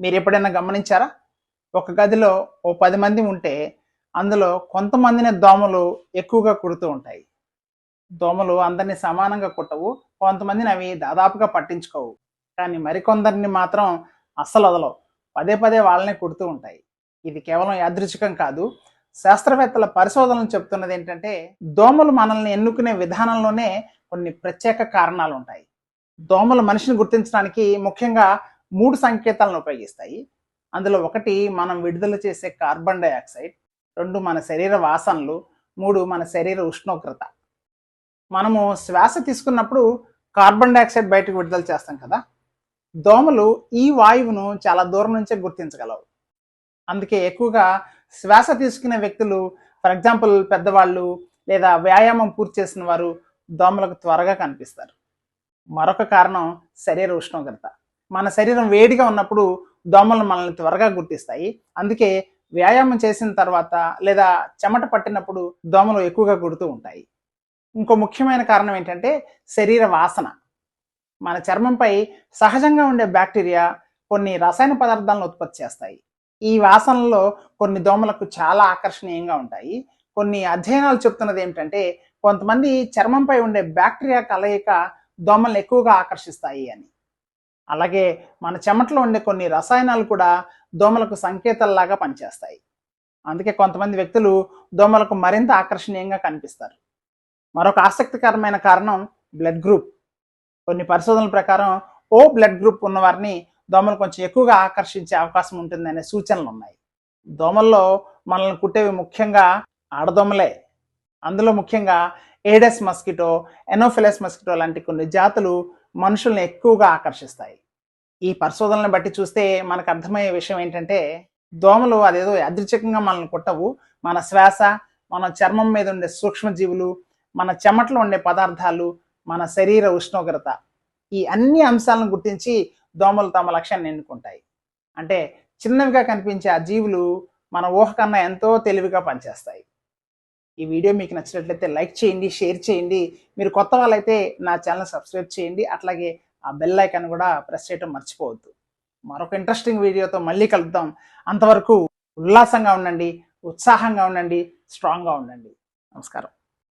మీరు ఎప్పుడైనా గమనించారా? ఒక గదిలో ఓ 10 మంది ఉంటే అందులో కొంతమందిని దోమలు ఎక్కువగా కుడుతూ ఉంటాయి. దోమలు అందరిని సమానంగా కుట్టవు. కొంతమందిని అవి దాదాపుగా పట్టించుకోవు. కానీ మరికొందరిని మాత్రం అస్సలు వదలవు. పదే పదే వాళ్ళనే కుడుతూ ఉంటాయి. ఇది కేవలం యాదృచ్ఛికం కాదు. శాస్త్రవేత్తల పరిశోధనలు చెప్తున్నది ఏంటంటే, దోమలు మనల్ని ఎన్నుకునే విధానంలోనే కొన్ని ప్రత్యేక కారణాలు ఉంటాయి. దోమలు మనిషిని గుర్తించడానికి ముఖ్యంగా 3 సంకేతాలను ఉపయోగిస్తాయి. అందులో ఒకటి మనం విడుదల చేసే కార్బన్ డయాక్సైడ్, 2 మన శరీర వాసనలు, 3 మన శరీర ఉష్ణోగ్రత. మనము శ్వాస తీసుకున్నప్పుడు కార్బన్ డయాక్సైడ్ బయటకు విడుదల చేస్తాం కదా. దోమలు ఈ వాయువును చాలా దూరం నుంచే గుర్తించగలవు. అందుకే ఎక్కువగా శ్వాస తీసుకునే వ్యక్తులు, ఫర్ ఎగ్జాంపుల్ పెద్దవాళ్ళు లేదా వ్యాయామం పూర్తి చేసిన వారు దోమలకు త్వరగా కనిపిస్తారు. మరొక కారణం శరీర ఉష్ణోగ్రత. మన శరీరం వేడిగా ఉన్నప్పుడు దోమలు మనల్ని త్వరగా గుర్తిస్తాయి. అందుకే వ్యాయామం చేసిన తర్వాత లేదా చెమట పట్టినప్పుడు దోమలు ఎక్కువగా కుడుతూ ఉంటాయి. ఇంకో ముఖ్యమైన కారణం ఏంటంటే శరీర వాసన. మన చర్మంపై సహజంగా ఉండే బ్యాక్టీరియా కొన్ని రసాయన పదార్థాలను ఉత్పత్తి చేస్తాయి. ఈ వాసనలో కొన్ని దోమలకు చాలా ఆకర్షణీయంగా ఉంటాయి. కొన్ని అధ్యయనాలు చెప్తున్నది ఏమిటంటే, కొంతమంది చర్మంపై ఉండే బ్యాక్టీరియా కలయిక దోమలను ఎక్కువగా ఆకర్షిస్తాయి అని. అలాగే మన చెమటలో ఉండే కొన్ని రసాయనాలు కూడా దోమలకు సంకేతాల్లాగా పనిచేస్తాయి. అందుకే కొంతమంది వ్యక్తులు దోమలకు మరింత ఆకర్షణీయంగా కనిపిస్తారు. మరొక ఆసక్తికరమైన కారణం బ్లడ్ గ్రూప్. కొన్ని పరిశోధనల ప్రకారం ఓ బ్లడ్ గ్రూప్ ఉన్నవారిని దోమలు కొంచెం ఎక్కువగా ఆకర్షించే అవకాశం ఉంటుందనే సూచనలు ఉన్నాయి. దోమల్లో మనల్ని కుట్టేవి ముఖ్యంగా ఆడదోమలే. అందులో ముఖ్యంగా ఏడెస్ మస్కిటో, ఎనోఫిలస్ మస్కిటో లాంటి కొన్ని జాతులు మనుషుల్ని ఎక్కువగా ఆకర్షిస్తాయి. ఈ పరిశోధనలను బట్టి చూస్తే మనకు అర్థమయ్యే విషయం ఏంటంటే, దోమలు అదేదో యాదృచ్ఛికంగా మనల్ని కుట్టవు. మన శ్వాస, మన చర్మం మీద ఉండే సూక్ష్మజీవులు, మన చెమటలో ఉండే పదార్థాలు, మన శరీర ఉష్ణోగ్రత, ఈ అన్ని అంశాలను గుర్తించి దోమలు తమ లక్ష్యాన్ని ఎన్నుకుంటాయి. అంటే చిన్నవిగా కనిపించే ఆ జీవులు మన ఊహ కన్నా ఎంతో తెలివిగా పనిచేస్తాయి. ఈ వీడియో మీకు నచ్చినట్లయితే లైక్ చేయండి, షేర్ చేయండి. మీరు కొత్త వాళ్ళైతే నా ఛానల్ సబ్స్క్రైబ్ చేయండి. అట్లాగే ఆ బెల్ ఐకాన్ కూడా ప్రెస్ చేయడం మర్చిపోవద్దు. మరొక ఇంట్రెస్టింగ్ వీడియోతో మళ్ళీ కలుద్దాం. అంతవరకు ఉల్లాసంగా ఉండండి, ఉత్సాహంగా ఉండండి, స్ట్రాంగ్గా ఉండండి. నమస్కారం.